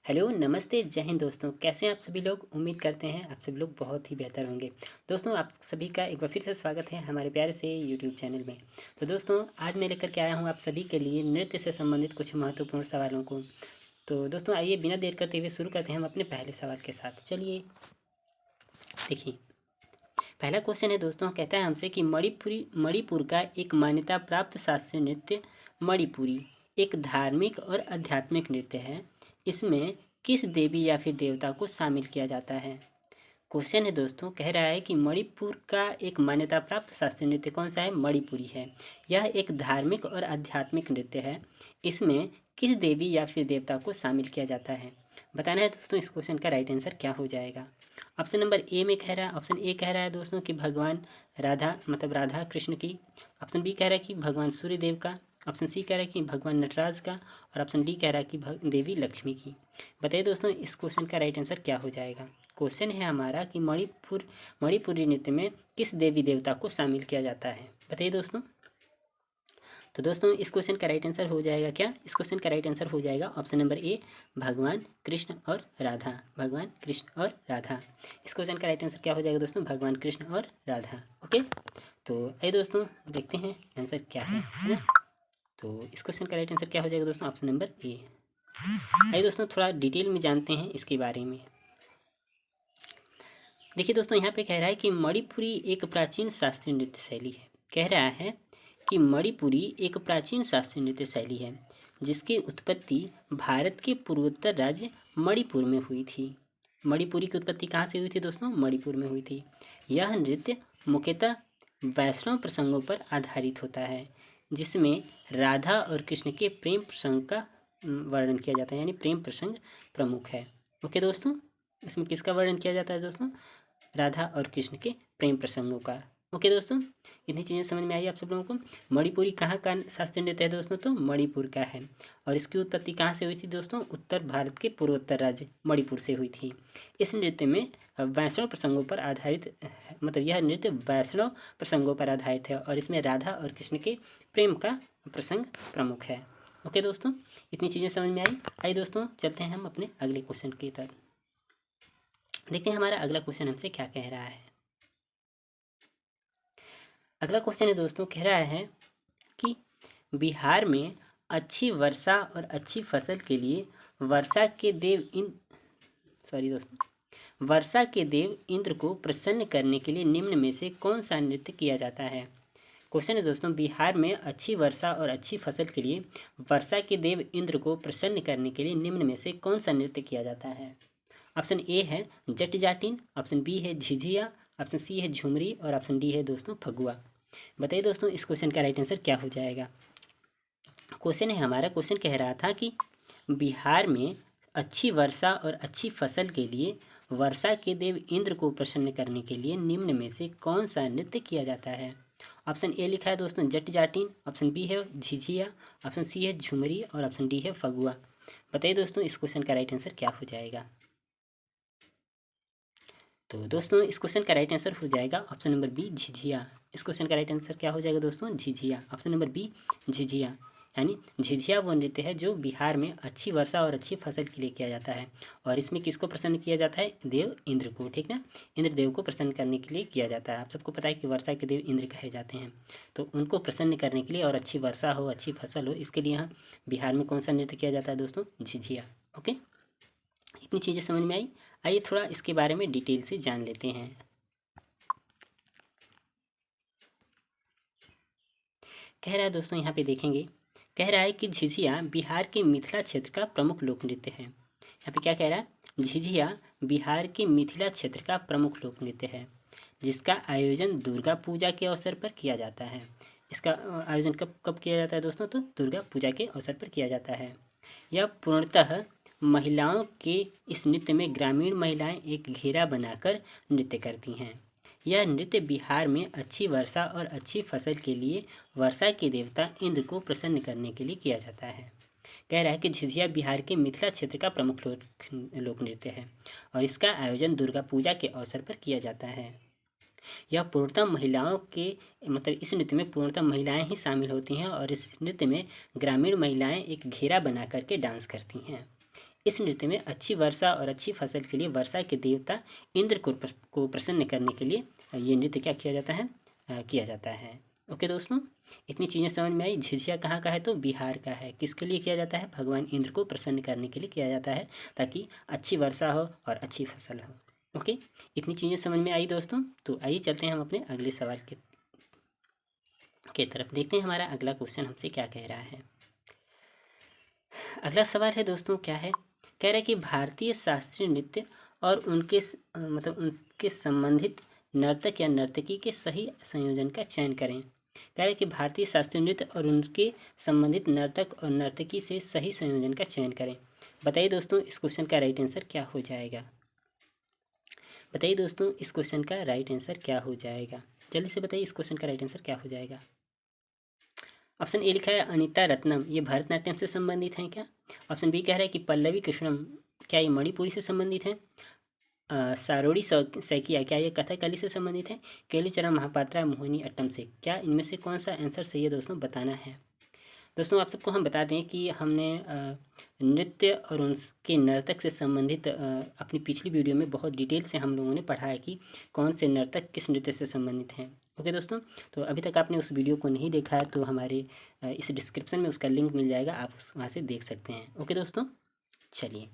Hello, नमस्ते, जय हिंद दोस्तों। कैसे हैं आप सभी लोग? उम्मीद करते हैं आप सभी लोग बहुत ही बेहतर होंगे। दोस्तों, आप सभी का एक बार फिर से स्वागत है हमारे प्यारे से यूट्यूब चैनल में। तो दोस्तों, आज मैं लेकर के आया हूँ आप सभी के लिए नृत्य से संबंधित कुछ महत्वपूर्ण सवालों को। तो दोस्तों, आइए बिना देर करते हुए शुरू करते हैं हम अपने पहले सवाल के साथ। चलिए, देखिए, पहला क्वेश्चन है दोस्तों, कहता है हमसे कि मणिपुर का एक मान्यता प्राप्त शास्त्रीय नृत्य मणिपुरी एक धार्मिक और आध्यात्मिक नृत्य है। इसमें किस देवी या फिर देवता को शामिल किया जाता है? क्वेश्चन है दोस्तों, कह रहा है कि मणिपुर का एक मान्यता प्राप्त शास्त्रीय नृत्य कौन सा है? मणिपुरी है। यह एक धार्मिक और आध्यात्मिक नृत्य है। इसमें किस देवी या फिर देवता को शामिल किया जाता है? बताना है दोस्तों इस क्वेश्चन का राइट आंसर क्या हो जाएगा। ऑप्शन नंबर ए में कह रहा है, ऑप्शन ए कह रहा है दोस्तों कि भगवान राधा मतलब राधा कृष्ण की। ऑप्शन बी कह रहा है कि भगवान सूर्य देव का। ऑप्शन सी कह रहा है कि भगवान नटराज का। और ऑप्शन डी कह रहा है कि देवी लक्ष्मी की। बताइए दोस्तों इस क्वेश्चन का राइट आंसर क्या हो जाएगा। क्वेश्चन है हमारा कि मणिपुरी नृत्य में किस देवी देवता को शामिल किया जाता है? बताइए दोस्तों। तो दोस्तों इस क्वेश्चन का राइट आंसर हो जाएगा क्या? इस क्वेश्चन का राइट आंसर हो जाएगा ऑप्शन नंबर ए, भगवान कृष्ण और राधा। भगवान कृष्ण और राधा। इस क्वेश्चन का राइट आंसर क्या हो जाएगा दोस्तों? भगवान कृष्ण और राधा। ओके, तो आइए दोस्तों देखते हैं आंसर क्या है ना। तो इस क्वेश्चन का राइट आंसर क्या हो जाएगा दोस्तों? Option number A. आइए दोस्तों थोड़ा डिटेल में जानते हैं इसके बारे में। देखिए दोस्तों, यहाँ पे कह रहा है कि मणिपुरी एक प्राचीन शास्त्रीय नृत्य शैली है। कह रहा है कि मणिपुरी एक प्राचीन शास्त्रीय नृत्य शैली है जिसकी उत्पत्ति भारत के पूर्वोत्तर राज्य मणिपुर में हुई थी। मणिपुरी की उत्पत्ति कहाँ से हुई थी दोस्तों? मणिपुर में हुई थी। यह नृत्य मुख्यतः वैष्णव प्रसंगों पर आधारित होता है जिसमें राधा और कृष्ण के प्रेम प्रसंग का वर्णन किया जाता है, यानी प्रेम प्रसंग प्रमुख है। ओके दोस्तों, इसमें किसका वर्णन किया जाता है दोस्तों? राधा और कृष्ण के प्रेम प्रसंगों का। ओके दोस्तों, इतनी चीज़ें समझ में आई आप सब लोगों को। मणिपुरी कहाँ का शास्त्रीय नृत्य है दोस्तों? तो मणिपुर का है। और इसकी उत्पत्ति कहाँ से हुई थी दोस्तों? उत्तर भारत के पूर्वोत्तर राज्य मणिपुर से हुई थी। इस नृत्य में वैष्णव प्रसंगों पर आधारित मतलब यह नृत्य वैष्णव प्रसंगों पर आधारित है और इसमें राधा और कृष्ण के प्रेम का प्रसंग प्रमुख है। ओके दोस्तों, इतनी चीज़ें समझ में आई। आइए दोस्तों चलते हैं हम अपने अगले क्वेश्चन की तरफ। देखते हैं हमारा अगला क्वेश्चन हमसे क्या कह रहा है। अगला क्वेश्चन है दोस्तों, कह रहा है कि बिहार में अच्छी वर्षा और अच्छी फसल के लिए वर्षा के देव वर्षा के देव इंद्र को प्रसन्न करने के लिए निम्न में से कौन सा नृत्य किया जाता है? क्वेश्चन है दोस्तों, बिहार में अच्छी वर्षा और अच्छी फसल के लिए वर्षा के देव इंद्र को प्रसन्न करने के लिए निम्न में से कौन सा नृत्य किया जाता है? ऑप्शन ए है जट जाटिन, ऑप्शन बी है झिझिया, ऑप्शन सी है झुमरी और ऑप्शन डी है दोस्तों फगुआ। बताइए दोस्तों इस क्वेश्चन का राइट आंसर क्या हो जाएगा। क्वेश्चन है हमारा, क्वेश्चन कह रहा था कि बिहार में अच्छी वर्षा और अच्छी फसल के लिए वर्षा के देव इंद्र को प्रसन्न करने के लिए निम्न में से कौन सा नृत्य किया जाता है? ऑप्शन ए लिखा है दोस्तों जट जाटिन, ऑप्शन बी है झिझिया, ऑप्शन सी है झुमरी और ऑप्शन डी है फगुआ। बताइए दोस्तों इस क्वेश्चन का राइट आंसर क्या हो जाएगा। तो दोस्तों इस क्वेश्चन का राइट आंसर हो जाएगा ऑप्शन नंबर बी झिझिया। इस क्वेश्चन का राइट आंसर क्या हो जाएगा दोस्तों? Jhijhiya. Option number B Jhijhiya, यानी झिझिया वो नृत्य है जो बिहार में अच्छी वर्षा और अच्छी फसल के लिए किया जाता है। और इसमें किसको प्रसन्न किया जाता है? देव इंद्र को, ठीक ना। इंद्र देव को प्रसन्न करने के लिए किया जाता है। आप सबको पता है कि वर्षा के देव इंद्र कहे जाते हैं, तो उनको प्रसन्न करने के लिए और अच्छी वर्षा हो अच्छी फसल हो इसके लिए यहाँ बिहार में कौन सा नृत्य किया जाता है दोस्तों? झिझिया। ओके, इतनी चीज़ें समझ में आई। आइए थोड़ा इसके बारे में डिटेल से जान लेते हैं। कह रहा है दोस्तों, यहाँ पे देखेंगे, कह रहा है कि झिझिया बिहार के मिथिला क्षेत्र का प्रमुख लोक नृत्य है। यहाँ पे क्या कह रहा है? झिझिया बिहार के मिथिला क्षेत्र का प्रमुख लोक नृत्य है जिसका आयोजन दुर्गा पूजा के अवसर पर किया जाता है। इसका आयोजन कब कब किया जाता है दोस्तों? तो दुर्गा पूजा के अवसर पर किया जाता है। यह पूर्णतः महिलाओं के इस नृत्य में ग्रामीण महिलाएं एक घेरा बनाकर नृत्य करती हैं। यह नृत्य बिहार में अच्छी वर्षा और अच्छी फसल के लिए वर्षा के देवता इंद्र को प्रसन्न करने के लिए किया जाता है। कह रहा है कि झिझिया बिहार के मिथिला क्षेत्र का प्रमुख लोक नृत्य है और इसका आयोजन दुर्गा पूजा के अवसर पर किया जाता है। यह पूर्णतः महिलाओं के मतलब इस नृत्य में पूर्णतः महिलाएं ही शामिल होती हैं और इस नृत्य में ग्रामीण महिलाएं एक घेरा बना करके डांस करती हैं। इस नृत्य में अच्छी वर्षा और अच्छी फसल के लिए वर्षा के देवता इंद्र को प्रसन्न करने के लिए ये नृत्य क्या किया जाता है, किया जाता है। ओके दोस्तों, इतनी चीज़ें समझ में आई। झिझिया कहाँ का है, तो बिहार का है। किसके लिए किया जाता है, भगवान इंद्र को प्रसन्न करने के लिए किया जाता है, ताकि अच्छी वर्षा हो और अच्छी फसल हो। ओके, इतनी चीज़ें समझ में आई दोस्तों। तो आइए चलते हैं हम अपने अगले सवाल के तरफ। देखते हैं हमारा अगला क्वेश्चन हमसे क्या कह रहा है। अगला सवाल है दोस्तों, क्या है, कह रहा है कि भारतीय शास्त्रीय नृत्य और उनके मतलब उनके संबंधित नर्तक या नर्तकी के सही संयोजन का चयन करें। कह रहा है कि भारतीय शास्त्रीय नृत्य और उनके संबंधित नर्तक और नर्तकी से सही संयोजन का चयन करें। बताइए दोस्तों, इस क्वेश्चन का राइट आंसर क्या हो जाएगा। बताइए दोस्तों, इस क्वेश्चन का राइट आंसर क्या हो जाएगा। जल्दी से बताइए, इस क्वेश्चन का राइट आंसर क्या हो जाएगा। ऑप्शन ए लिखा है अनीता रत्नम, ये भरतनाट्यम से संबंधित हैं क्या। ऑप्शन बी कह रहा है कि पल्लवी कृष्णम, क्या ये मणिपुरी से संबंधित है। सारोड़ी सैकिया, क्या ये कथकली से संबंधित है। केलुचरण महापात्रा मोहिनी अट्टम से, क्या इनमें से कौन सा आंसर सही है दोस्तों, बताना है। दोस्तों आप सबको हम बता दें कि हमने नृत्य और उनके नर्तक से संबंधित अपनी पिछली वीडियो में बहुत डिटेल से हम लोगों ने पढ़ा है कि कौन से नर्तक किस नृत्य से संबंधित हैं। ओके दोस्तों, तो अभी तक आपने उस वीडियो को नहीं देखा है तो हमारे इस डिस्क्रिप्शन में उसका लिंक मिल जाएगा, आप वहाँ से देख सकते हैं। ओके दोस्तों, चलिए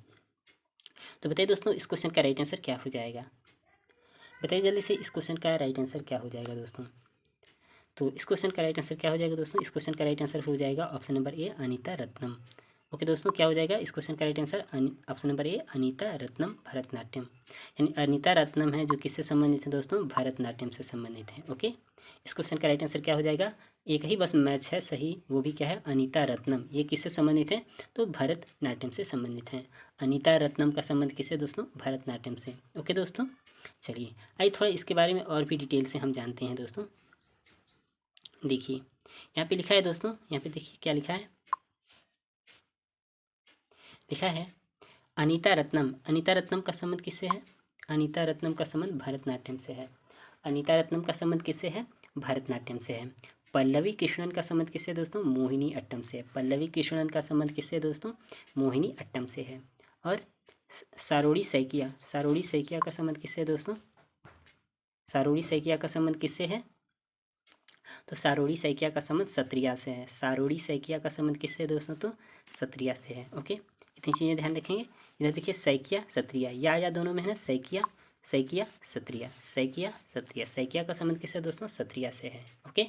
तो बताइए दोस्तों, इस क्वेश्चन का राइट आंसर क्या हो जाएगा। बताइए जल्दी से, इस क्वेश्चन का राइट आंसर क्या हो जाएगा दोस्तों। तो इस क्वेश्चन का राइट आंसर क्या हो जाएगा दोस्तों, इस क्वेश्चन का राइट आंसर हो जाएगा option number A Anita Ratnam. Okay दोस्तों, क्या हो जाएगा इस क्वेश्चन का right answer, option number A Anita Ratnam Bharatanatyam. यानी अनीता रत्नम है जो किससे संबंधित है दोस्तों, भरतनाट्यम से संबंधित है। ओके, इस क्वेश्चन का राइट आंसर क्या हो जाएगा, एक ही बस मैच है सही, वो भी क्या है, अनीता रत्नम। ये किससे संबंधित है, तो भरतनाट्यम से संबंधित है। अनीता रत्नम का संबंध किससे दोस्तों, भरतनाट्यम से। ओके दोस्तों, चलिए आइए थोड़ा इसके बारे में और भी डिटेल से हम जानते हैं दोस्तों। देखिए यहाँ पे लिखा है दोस्तों, यहाँ पे देखिए क्या लिखा है, लिखा है अनीता रत्नम। अनीता रत्नम का संबंध किससे है, अनीता रत्नम का संबंध भरतनाट्यम से है। अनीता रत्नम का संबंध किससे है, भरतनाट्यम से है। पल्लवी कृष्णन का संबंध किससे दोस्तों, मोहिनी अट्टम से है। पल्लवी कृष्णन का संबंध किससे दोस्तों, मोहिनी अट्टम से है। और सारोड़ी सैकिया, सारोड़ी सैकिया का संबंध किससे है दोस्तों, सारोड़ी सैकिया का संबंध किससे है, तो सारोड़ी सैकिया का संबंध सत्रिया से है। सारोड़ी सैकिया का संबंध किससे है दोस्तों, तो सत्रिया से है। ओके, इतनी चीज़ें ध्यान रखेंगे। इधर देखिए सैकिया सत्रिया, या दोनों में है ना, सैकिया सैकिया सत्रिया, सैकिया सत्रिया, सैकिया का संबंध किससे दोस्तों, सत्रिया से है। ओके,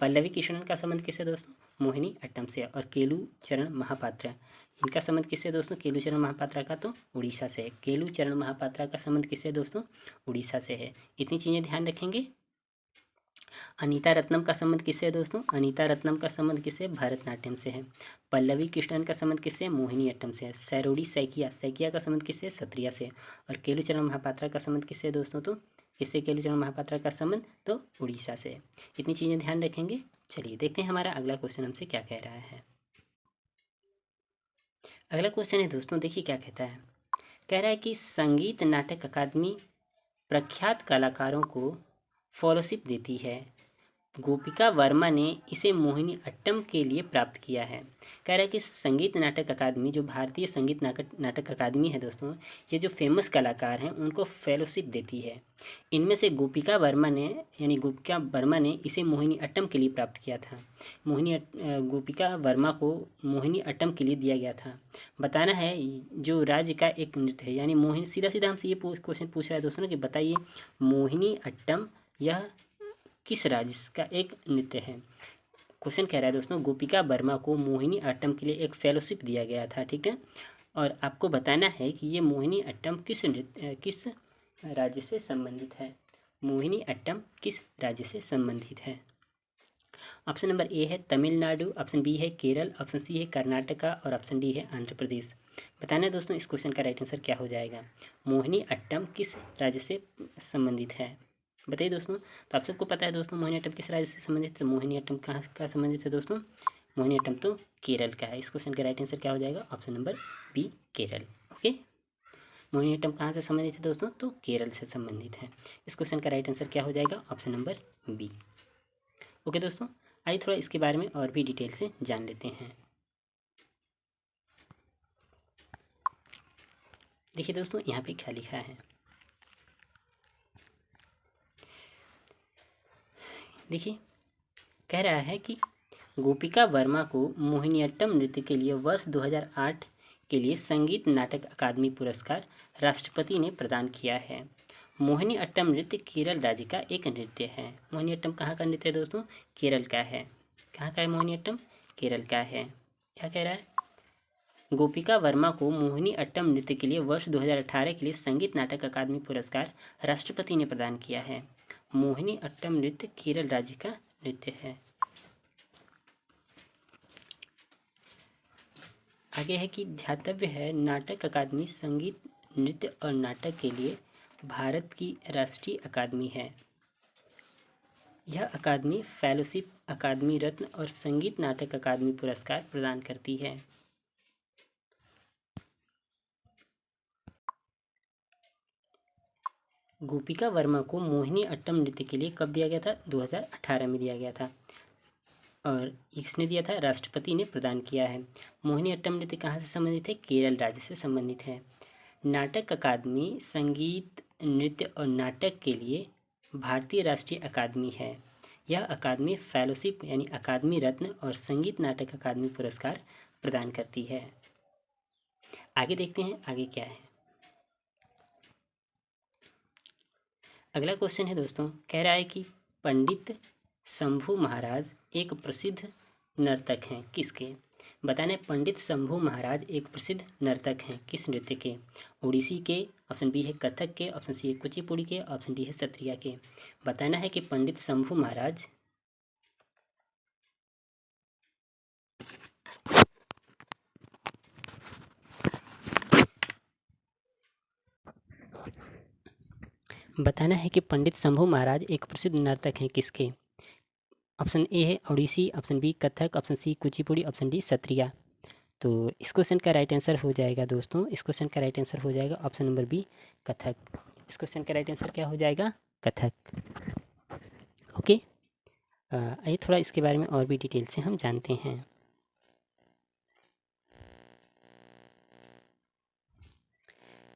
पल्लवी कृष्णन का संबंध किससे दोस्तों, मोहिनी अट्टम से। और केलू चरण महापात्रा, इनका संबंध किससे दोस्तों, केलू चरण महापात्रा का तो उड़ीसा से है। केलू चरण महापात्रा का संबंध किससे दोस्तों, उड़ीसा से है। इतनी चीज़ें ध्यान रखेंगे। अनीता रत्नम का संबंध किससे है दोस्तों, अनीता रत्नम का संबंध किससे, भरतनाट्यम से है। पल्लवी कृष्णन का संबंध किससे, मोहिनी अट्टम से है। सैरोड़ी सैकिया, सैकिया का संबंध किससे, सत्रिया से। और केलुचरण महापात्रा का संबंध किससे दोस्तों, तो किससे, केलुचरण महापात्रा का संबंध तो उड़ीसा से। इतनी चीज़ें ध्यान रखेंगे। चलिए देखते हैं हमारा अगला क्वेश्चन हमसे क्या कह रहा है। अगला क्वेश्चन है दोस्तों, देखिए क्या कहता है, कह रहा है कि संगीत नाटक अकादमी प्रख्यात कलाकारों को फॉलोशिप देती है। गोपिका वर्मा ने इसे मोहिनी अट्टम के लिए प्राप्त किया है। कह रहा है कि संगीत नाटक अकादमी, जो भारतीय संगीत नाटक अकादमी है दोस्तों, ये जो फेमस कलाकार हैं उनको फेलोशिप देती है। इनमें से गोपिका वर्मा ने, यानी गोपिका वर्मा ने इसे मोहिनी अट्टम के लिए प्राप्त किया था। गोपिका वर्मा को मोहिनी अट्टम के लिए दिया गया था। बताना है जो राज्य का एक नृत्य है, यानी मोहिनी, सीधा सीधा हमसे ये क्वेश्चन पूछ रहा है दोस्तों कि बताइए मोहिनी अट्टम यह किस राज्य का एक नृत्य है। क्वेश्चन कह रहा है दोस्तों, गोपिका वर्मा को मोहिनी अट्टम के लिए एक फेलोशिप दिया गया था, ठीक है। और आपको बताना है कि ये मोहिनी अट्टम किस राज्य से संबंधित है। मोहिनी अट्टम किस राज्य से संबंधित है। ऑप्शन नंबर ए है तमिलनाडु, ऑप्शन बी है केरल, ऑप्शन सी है कर्नाटका और ऑप्शन डी है आंध्र प्रदेश। बताना है दोस्तों, इस क्वेश्चन का राइट आंसर क्या हो जाएगा। मोहिनी अट्टम किस राज्य से संबंधित है, बताइए दोस्तों। तो आप सबको पता है दोस्तों मोहिनी अट्टम किस राज्य से संबंधित है। मोहिनी अट्टम कहाँ का संबंधित है दोस्तों, मोहिनी अट्टम तो केरल का है। इस क्वेश्चन का राइट आंसर क्या हो जाएगा, option number B Kerala. Okay, Mohiniyattam कहाँ से संबंधित है दोस्तों, तो केरल से संबंधित है। इस क्वेश्चन का राइट आंसर क्या हो जाएगा, ऑप्शन नंबर बी। ओके दोस्तों, आइए थोड़ा इसके बारे में और भी डिटेल से जान लेते हैं। देखिए दोस्तों यहाँ पे क्या लिखा है, देखिए कह रहा है कि गोपिका वर्मा को मोहिनीअट्टम नृत्य के लिए वर्ष 2008 के लिए संगीत नाटक अकादमी पुरस्कार राष्ट्रपति ने प्रदान किया है। मोहिनीअट्टम नृत्य केरल राज्य का एक नृत्य है। मोहिनीअट्टम कहाँ का नृत्य है दोस्तों? केरल का है। कहाँ का है मोहिनीअट्टम? केरल का है। क्या कह रहा है? गोपिका वर्मा को मोहिनीअट्टम नृत्य के लिए वर्ष 2018 के लिए संगीत नाटक अकादमी पुरस्कार राष्ट्रपति ने प्रदान किया है। मोहिनीअट्टम नृत्य केरल राज्य का नृत्य है। आगे है कि ध्यातव्य है, नाटक अकादमी संगीत, नृत्य और नाटक के लिए भारत की राष्ट्रीय अकादमी है। यह अकादमी फेलोशिप, अकादमी रत्न और संगीत नाटक अकादमी पुरस्कार प्रदान करती है। गोपिका वर्मा को मोहिनीअट्टम नृत्य के लिए कब दिया गया था? 2018 में दिया गया था और इसने दिया था, राष्ट्रपति ने प्रदान किया है। मोहिनीअट्टम नृत्य कहाँ से संबंधित है? केरल राज्य से संबंधित है। नाटक अकादमी संगीत, नृत्य और नाटक के लिए भारतीय राष्ट्रीय अकादमी है। यह अकादमी फेलोशिप यानी अकादमी रत्न और संगीत नाटक अकादमी पुरस्कार प्रदान करती है। आगे देखते हैं आगे क्या है। अगला क्वेश्चन है दोस्तों, कह रहा है कि पंडित शंभू महाराज एक प्रसिद्ध नर्तक हैं, किसके? बताना है। पंडित शंभू महाराज एक प्रसिद्ध नर्तक हैं, किस नृत्य के? ओडिसी के, ऑप्शन बी है कथक के, ऑप्शन सी है कुचिपुड़ी के, ऑप्शन डी है सत्रिया के। बताना है कि पंडित शंभू महाराज बताना है कि पंडित शंभू महाराज एक प्रसिद्ध नर्तक हैं, किसके? ऑप्शन ए है Odissi, option B Kathak, option C Kuchipudi, option D Sattriya. तो इस क्वेश्चन का राइट आंसर हो जाएगा दोस्तों, इस क्वेश्चन का राइट आंसर हो जाएगा ऑप्शन नंबर बी कथक। इस क्वेश्चन का राइट आंसर क्या हो जाएगा? कथक। ओके, आइए थोड़ा इसके बारे में और भी डिटेल से हम जानते हैं।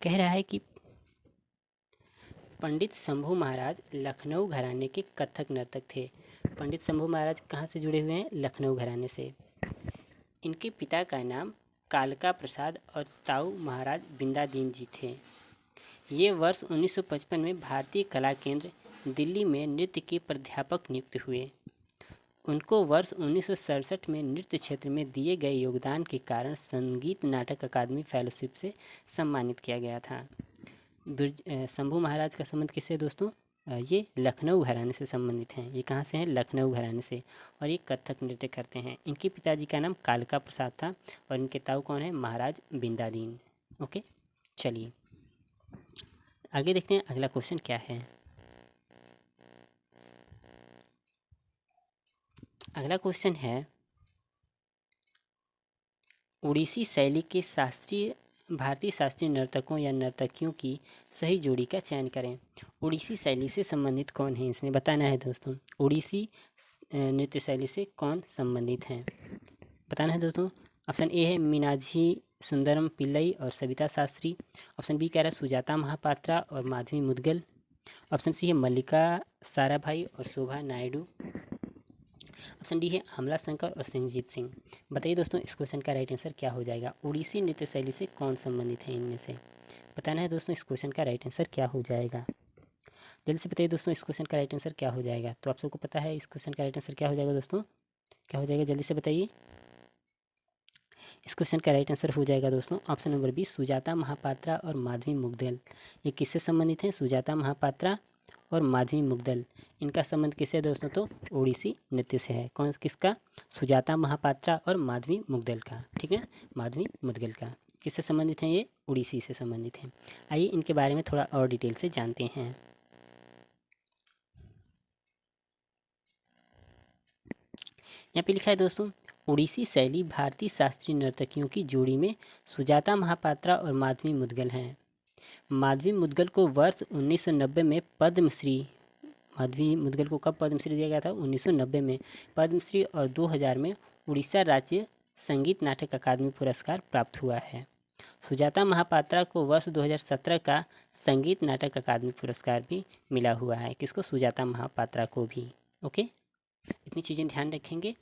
कह रहा है कि पंडित शंभू महाराज लखनऊ घराने के कथक नर्तक थे। पंडित शंभू महाराज कहाँ से जुड़े हुए हैं? लखनऊ घराने से। इनके पिता का नाम कालका प्रसाद और ताऊ महाराज बिंदादीन जी थे। ये वर्ष 1955 में भारतीय कला केंद्र दिल्ली में नृत्य के प्राध्यापक नियुक्त हुए। उनको वर्ष 1967 में नृत्य क्षेत्र में दिए गए योगदान के कारण संगीत नाटक अकादमी फेलोशिप से सम्मानित किया गया था। शंभू महाराज का संबंध किससे दोस्तों? ये लखनऊ घराने से संबंधित हैं। ये कहाँ से हैं? लखनऊ घराने से। और ये कथक नृत्य करते हैं। इनके पिताजी का नाम कालका प्रसाद था और इनके ताऊ कौन है? महाराज बिंदादीन। ओके, चलिए आगे देखते हैं अगला क्वेश्चन क्या है। अगला क्वेश्चन है, ओडिसी शैली के भारतीय शास्त्रीय नर्तकों या नर्तकियों की सही जोड़ी का चयन करें। ओडिसी शैली से संबंधित कौन है? इसमें बताना है दोस्तों, ओडिसी नृत्य शैली से कौन संबंधित हैं? बताना है दोस्तों। ऑप्शन ए है मीनाक्षी सुंदरम पिल्लई और सविता शास्त्री। ऑप्शन बी कह रहा है सुजाता महापात्रा और माधवी मुदगल। ऑप्शन सी है मल्लिका साराभाई और शोभा नायडू। ऑप्शन डी है आमला शंकर और संजीत सिंह। बताइए दोस्तों इस क्वेश्चन का राइट आंसर क्या हो जाएगा? ओडिसी नृत्य शैली से कौन संबंधित है इनमें से? बताना है दोस्तों इस क्वेश्चन का राइट आंसर क्या हो जाएगा? जल्दी से बताइए दोस्तों इस क्वेश्चन का राइट आंसर क्या हो जाएगा? तो आप सबको पता है इस क्वेश्चन का राइट आंसर क्या हो जाएगा दोस्तों? क्या हो जाएगा? जल्दी से बताइए। इस क्वेश्चन का राइट आंसर हो जाएगा दोस्तों option number B Sujata Mahapatra और माधवी मुग्धल। ये किससे संबंधित हैं? सुजाता महापात्रा और माधवी मुग्धल। इनका संबंध किससे दोस्तों? तो ओडिसी नृत्य से है। कौन किसका? सुजाता महापात्रा और माधवी मुग्धल का। ठीक है, माधवी मुद्गल का। किससे संबंधित हैं? ये ओडिसी से संबंधित हैं। आइए इनके बारे में थोड़ा और डिटेल से जानते हैं। यहाँ पे लिखा है दोस्तों, ओडिसी शैली भारतीय शास्त्रीय नर्तकियों की जोड़ी में सुजाता महापात्रा और माधवी मुद्गल हैं। माधवी मुद्गल को वर्ष 1990 में पद्मश्री, माधवी मुद्गल को कब पद्मश्री दिया गया था? 1990 में पद्मश्री और 2000 में उड़ीसा राज्य संगीत नाटक अकादमी पुरस्कार प्राप्त हुआ है। सुजाता महापात्रा को वर्ष 2017 का संगीत नाटक अकादमी पुरस्कार भी मिला हुआ है। किसको? सुजाता महापात्रा को भी। ओके, इतनी चीज़ें ध्यान रखेंगे।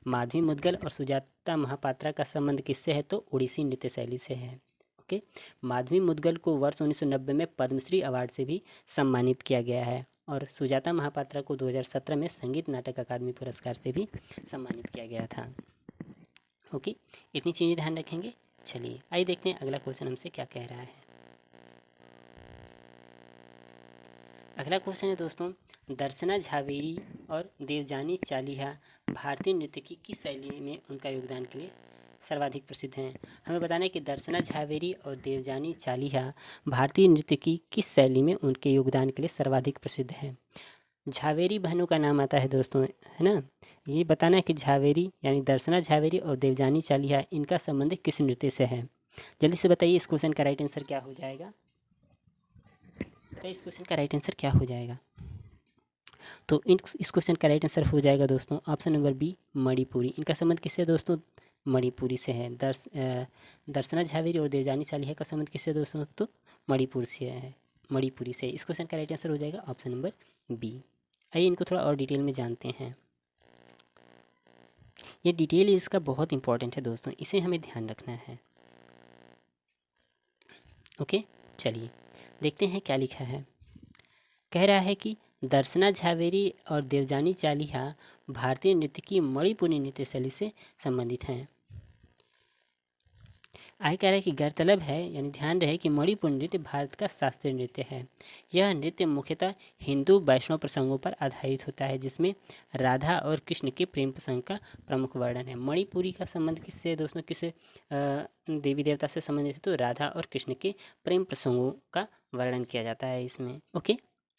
माधवी मुद्गल और सुजाता महापात्रा का संबंध किससे है? तो उड़ीसी नृत्य शैली से है। ओके, माधवी मुद्गल को वर्ष 1990 में पद्मश्री अवार्ड से भी सम्मानित किया गया है और सुजाता महापात्रा को 2017 में संगीत नाटक अकादमी पुरस्कार से भी सम्मानित किया गया था। ओके, इतनी चीज़ें ध्यान रखेंगे। चलिए आइए देखते हैं अगला क्वेश्चन हमसे क्या कह रहा है। अगला क्वेश्चन है दोस्तों, दर्शना झावेरी और देवजानी चालिहा भारतीय नृत्य की किस शैली में उनका योगदान के लिए सर्वाधिक प्रसिद्ध हैं? हमें बताना है कि दर्शना झावेरी और देवजानी चालिहा भारतीय नृत्य की किस शैली में उनके योगदान के लिए सर्वाधिक प्रसिद्ध है। झावेरी बहनों का नाम आता है दोस्तों, है ना। ये बताना है कि झावेरी यानी दर्शना झावेरी और देवजानी चालिहा इनका संबंध किस नृत्य से है। जल्दी से बताइए इस क्वेश्चन का राइट आंसर क्या हो जाएगा। बताइए इस क्वेश्चन का राइट आंसर क्या हो जाएगा। तो इस क्वेश्चन का राइट आंसर हो जाएगा दोस्तों ऑप्शन नंबर बी, मणिपुरी। इनका संबंध किससे दोस्तों? मणिपुरी से है। दर्शना झावेरी और देवजानी चालिहा का संबंध किससे दोस्तों? तो मणिपुर से है, मणिपुरी से। इस क्वेश्चन का राइट आंसर हो जाएगा ऑप्शन नंबर बी। आइए इनको थोड़ा और डिटेल में जानते हैं। ये डिटेल इसका बहुत इंपॉर्टेंट है दोस्तों, इसे हमें ध्यान रखना है। ओके, चलिए देखते हैं क्या लिखा है। कह रहा है कि दर्शना झावेरी और देवजानी चालिहा भारतीय नृत्य की मणिपुरी नृत्य शैली से संबंधित हैं। आगे कह रहा है कि गौरतलब है यानी ध्यान रहे कि मणिपुरी नृत्य भारत का शास्त्रीय नृत्य है। यह नृत्य मुख्यतः हिंदू वैष्णव प्रसंगों पर आधारित होता है, जिसमें राधा और कृष्ण के प्रेम प्रसंग का प्रमुख वर्णन है। मणिपुरी का संबंध किससे दोस्तों? किस देवी देवता से संबंधित है? तो राधा और कृष्ण के प्रेम प्रसंगों का वर्णन किया जाता है इसमें। ओके,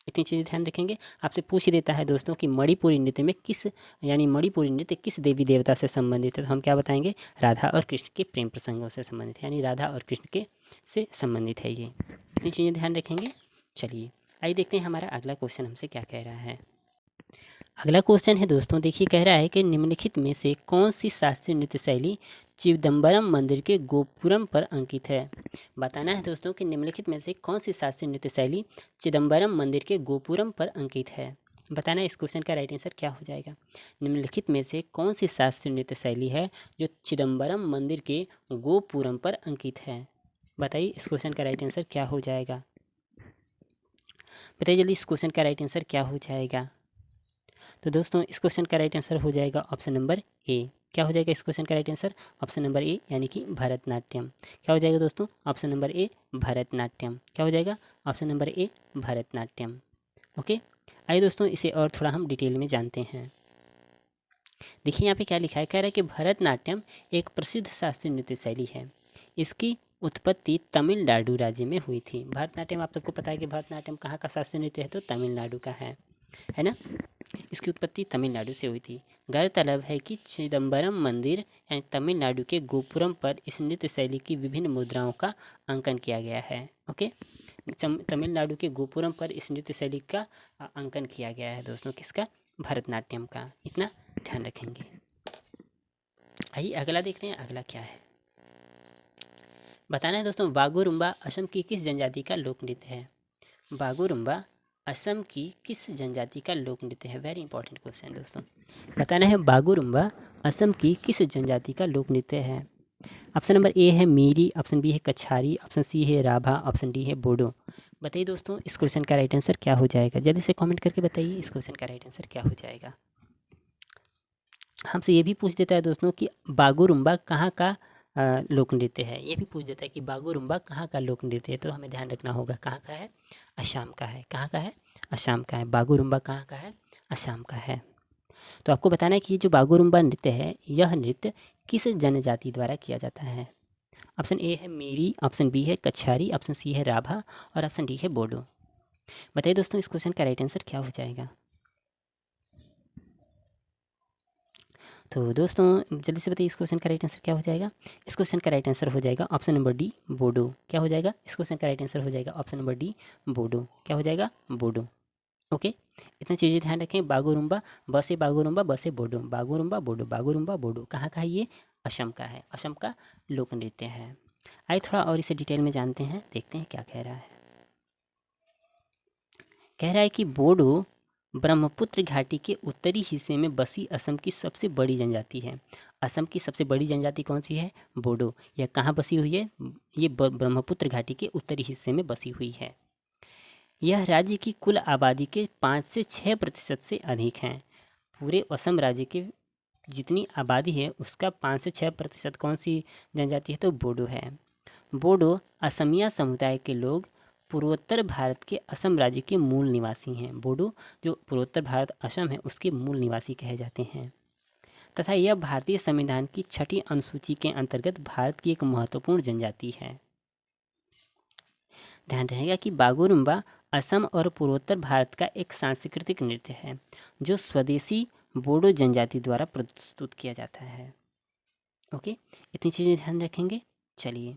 इतनी चीज़ें ध्यान रखेंगे। आपसे पूछ देता है दोस्तों कि मणिपुरी नृत्य में किस यानी मणिपुरी नृत्य किस देवी देवता से संबंधित है? तो हम क्या बताएंगे? राधा और कृष्ण के प्रेम प्रसंगों से संबंधित है, यानी राधा और कृष्ण के से संबंधित है ये। इतनी चीज़ें ध्यान रखेंगे। चलिए आइए देखते हैं हमारा अगला क्वेश्चन हमसे क्या कह रहा है। अगला क्वेश्चन है दोस्तों, देखिए कह रहा है कि निम्नलिखित में से कौन सी शास्त्रीय नृत्य शैली चिदम्बरम मंदिर के गोपुरम पर अंकित है। बताना है दोस्तों कि निम्नलिखित में से कौन सी शास्त्रीय नृत्य शैली चिदम्बरम मंदिर के गोपुरम पर अंकित है। बताना है इस क्वेश्चन का राइट आंसर क्या हो जाएगा। निम्नलिखित में से कौन सी शास्त्रीय नृत्य शैली है जो चिदम्बरम मंदिर के गोपुरम पर अंकित है। बताइए इस क्वेश्चन का राइट आंसर क्या हो जाएगा। बताइए जल्दी इस क्वेश्चन का राइट आंसर क्या हो जाएगा। तो दोस्तों इस क्वेश्चन का राइट आंसर हो जाएगा ऑप्शन नंबर ए। क्या हो जाएगा इस क्वेश्चन का right answer? Option number A यानी कि भरतनाट्यम। क्या हो जाएगा दोस्तों? Option number A Bharatanatyam. क्या हो जाएगा? Option number A Bharatanatyam. Okay, आइए दोस्तों इसे और थोड़ा हम डिटेल में जानते हैं। देखिए यहाँ पे क्या लिखा है। कह रहा है कि भरतनाट्यम एक प्रसिद्ध शास्त्रीय नृत्य शैली है। इसकी उत्पत्ति तमिलनाडु राज्य में हुई थी। भरतनाट्यम आप सबको पता है कि भरतनाट्यम कहाँ का शास्त्रीय नृत्य है? तो तमिलनाडु का है ना। इसकी उत्पत्ति तमिलनाडु से हुई थी। गौरतलब है कि चिदम्बरम मंदिर यानी तमिलनाडु के गोपुरम पर इस नृत्य शैली की विभिन्न मुद्राओं का अंकन किया गया है। ओके, तमिलनाडु के गोपुरम पर इस नृत्य शैली का अंकन किया गया है दोस्तों। किसका? भरतनाट्यम का। इतना ध्यान रखेंगे। आइए अगला देखते हैं अगला क्या है। बताना है दोस्तों बागुरुम्बा असम की किस जनजाति का लोक नृत्य है। बागुरुम्बा असम की किस जनजाति का लोक नृत्य है। वेरी इंपॉर्टेंट क्वेश्चन दोस्तों। बताना है बागुरुम्बा असम की किस जनजाति का लोक नृत्य है। ऑप्शन नंबर ए है मीरी, ऑप्शन बी है कछारी, ऑप्शन सी है राभा, ऑप्शन डी है बोडो। बताइए दोस्तों इस क्वेश्चन का राइट आंसर क्या हो जाएगा। जल्दी से कमेंट करके बताइए इस क्वेश्चन का राइट आंसर क्या हो जाएगा। हमसे ये भी पूछ देता है दोस्तों कि बागुरुम्बा कहाँ का लोक नृत्य है। ये भी पूछ देता है कि बागुरुम्बा कहाँ का लोक नृत्य है। तो हमें ध्यान रखना होगा कहाँ का है? असम का है। कहाँ का है? असम का है। बागुरुम्बा कहाँ का है? असम का है। तो आपको बताना है कि ये जो बागुरुम्बा नृत्य है यह नृत्य किस जनजाति द्वारा किया जाता है। ऑप्शन ए है मीरी, ऑप्शन बी है कछारी, ऑप्शन सी है राभा और ऑप्शन डी है बोडो। बताइए दोस्तों इस क्वेश्चन का राइट आंसर क्या हो जाएगा। तो दोस्तों जल्दी से बताइए इस क्वेश्चन का राइट आंसर क्या हो जाएगा। इस क्वेश्चन का राइट आंसर हो जाएगा ऑप्शन नंबर डी बोडो। क्या हो जाएगा? इस क्वेश्चन का राइट आंसर हो जाएगा ऑप्शन नंबर डी बोडो। क्या हो जाएगा? बोडो। ओके, इतना चीज़ें ध्यान रखें। बागुरुम्बा बसे बागुरुम्बा बसे बोडो, बागुरुम्बा बोडो, बागुरुम्बा बोडो कहाँ का है? ये असम का है। असम का लोक नृत्य है। आइए थोड़ा और इसे डिटेल में जानते हैं, देखते हैं क्या कह रहा है। कह रहा है कि बोडो ब्रह्मपुत्र घाटी के उत्तरी हिस्से में बसी असम की सबसे बड़ी जनजाति है। असम की सबसे बड़ी जनजाति कौन सी है? बोडो। यह कहाँ बसी हुई है? ये ब्रह्मपुत्र घाटी के उत्तरी हिस्से में बसी हुई है। यह राज्य की कुल आबादी के 5 से 6% से अधिक है। पूरे असम राज्य के जितनी आबादी है उसका 5 से 6% कौन सी जनजाति है? तो बोडो है। बोडो असमिया समुदाय के लोग पूर्वोत्तर भारत के असम राज्य के मूल निवासी हैं। बोडो जो पूर्वोत्तर भारत असम है उसके मूल निवासी कहे जाते हैं तथा यह भारतीय संविधान की 6ठी अनुसूची के अंतर्गत भारत की एक महत्वपूर्ण जनजाति है। ध्यान रहेगा कि बागुरुम्बा असम और पूर्वोत्तर भारत का एक सांस्कृतिक नृत्य है जो स्वदेशी बोडो जनजाति द्वारा प्रस्तुत किया जाता है। ओके, इतनी चीज़ें ध्यान रखेंगे। चलिए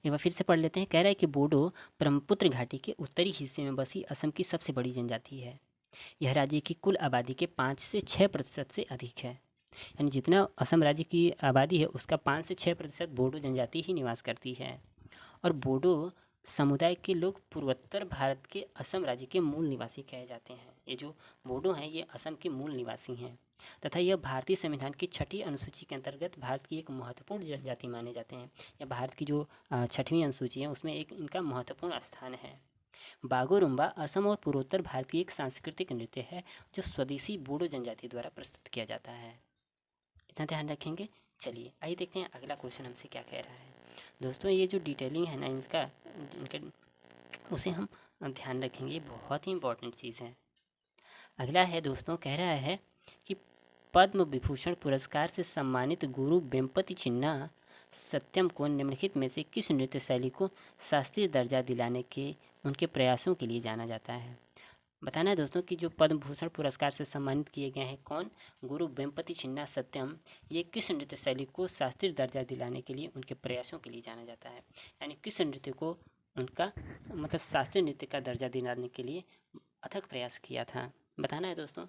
एक बार फिर से पढ़ लेते हैं। कह रहा है कि बोडो ब्रह्मपुत्र घाटी के उत्तरी हिस्से में बसी असम की सबसे बड़ी जनजाति है। यह राज्य की कुल आबादी के 5 से 6% से अधिक है। यानी जितना असम राज्य की आबादी है उसका 5 से 6% बोडो जनजाति ही निवास करती है। और बोडो समुदाय के लोग पूर्वोत्तर भारत के असम राज्य के मूल निवासी कहे जाते हैं। ये जो बोडो हैं ये असम के मूल निवासी हैं तथा यह भारतीय संविधान की 6ठी अनुसूची के अंतर्गत भारत की एक महत्वपूर्ण जनजाति माने जाते हैं। यह भारत की जो 6वीं अनुसूची है उसमें एक इनका महत्वपूर्ण स्थान है। बागोरुम्बा असम और पूर्वोत्तर भारत की एक सांस्कृतिक नृत्य है जो स्वदेशी बोडो जनजाति द्वारा प्रस्तुत किया जाता है। इतना ध्यान रखेंगे। चलिए आइए देखते हैं अगला क्वेश्चन हमसे क्या कह रहा है। दोस्तों ये जो डिटेलिंग है ना इनका उसे हम ध्यान रखेंगे, ये बहुत ही इंपॉर्टेंट चीज़ है। अगला है दोस्तों, कह रहा है कि पद्म विभूषण पुरस्कार से सम्मानित गुरु वेम्पति छिन्ना सत्यम को निम्नलिखित में से किस नृत्य शैली को शास्त्रीय दर्जा दिलाने के उनके प्रयासों के लिए जाना जाता है? बताना है दोस्तों कि जो पद्म भूषण पुरस्कार से सम्मानित किए गए हैं कौन? गुरु वेम्पति छिन्ना सत्यम। ये किस नृत्य शैली को शास्त्रीय दर्जा दिलाने के लिए उनके प्रयासों के लिए जाना जाता है? यानी किस नृत्य को उनका मतलब शास्त्रीय नृत्य का दर्जा दिलाने के लिए अथक प्रयास किया था? बताना है दोस्तों।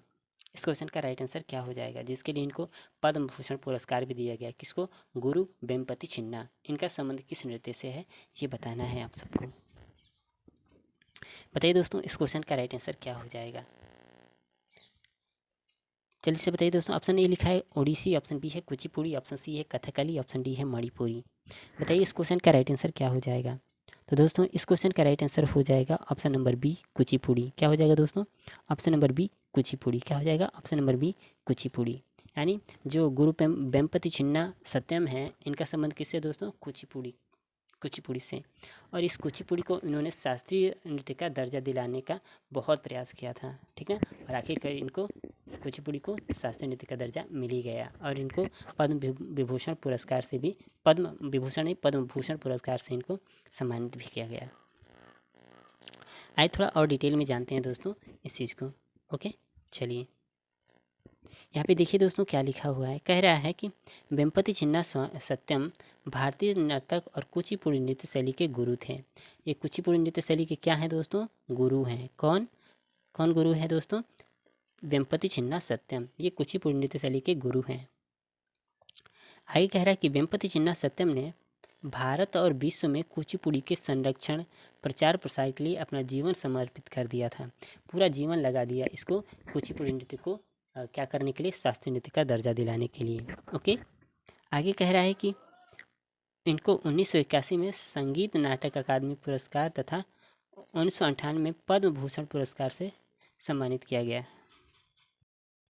इस क्वेश्चन का राइट आंसर क्या हो जाएगा जिसके लिए इनको पद्म भूषण पुरस्कार भी दिया गया? किसको? गुरु वेम्पति छिन्ना। इनका संबंध किस नृत्य से है ये बताना है आप सबको। बताइए दोस्तों इस क्वेश्चन का राइट आंसर क्या हो जाएगा? जल्दी से बताइए दोस्तों। ऑप्शन ए लिखा है ओडिसी, ऑप्शन बी है कुचिपुड़ी, ऑप्शन सी है कथकली, ऑप्शन डी है मणिपुरी। बताइए इस क्वेश्चन का राइट आंसर क्या हो जाएगा? तो दोस्तों इस क्वेश्चन का राइट आंसर हो जाएगा ऑप्शन नंबर बी कुचिपुड़ी। क्या हो जाएगा दोस्तों? Option number B Kuchipudi. क्या हो जाएगा? Option number B Kuchipudi. यानी जो गुरु वेम्पति छिन्ना सत्यम है इनका संबंध किससे दोस्तों? कुचिपुड़ी से। और इस कुचिपुड़ी को इन्होंने शास्त्रीय नृत्य का दर्जा दिलाने का बहुत प्रयास किया था, ठीक है। और आखिरकार इनको कुचिपुड़ी को शास्त्रीय नृत्य का दर्जा मिल ही गया और इनको पद्म विभूषण पुरस्कार से भी, पद्म विभूषण नहीं पद्म भूषण पुरस्कार से इनको सम्मानित भी किया गया। आइए थोड़ा और डिटेल में जानते हैं दोस्तों इस चीज़ को। ओके चलिए यहाँ पे देखिए दोस्तों क्या लिखा हुआ है। कह रहा है कि वेम्पति छिन्ना सत्यम भारतीय नर्तक और कुचिपुड़ी नृत्य शैली के गुरु थे। ये कुचिपुड़ी नृत्य शैली के क्या हैं दोस्तों? गुरु हैं। कौन कौन गुरु है दोस्तों? वेम्पति छिन्ना सत्यम, ये कुचिपुड़ी नृत्य शैली के गुरु हैं। आगे कह रहा है कि वेम्पति छिन्ना सत्यम ने भारत और विश्व में कुचिपुड़ी के संरक्षण प्रचार प्रसार के लिए अपना जीवन समर्पित कर दिया था। पूरा जीवन लगा दिया इसको कुचिपुड़ी नृत्य को क्या करने के लिए? शास्त्रीय नृत्य का दर्जा दिलाने के लिए। ओके आगे कह रहा है कि इनको 1981 में संगीत नाटक अकादमी पुरस्कार तथा 1998 में पद्म भूषण पुरस्कार से सम्मानित किया गया।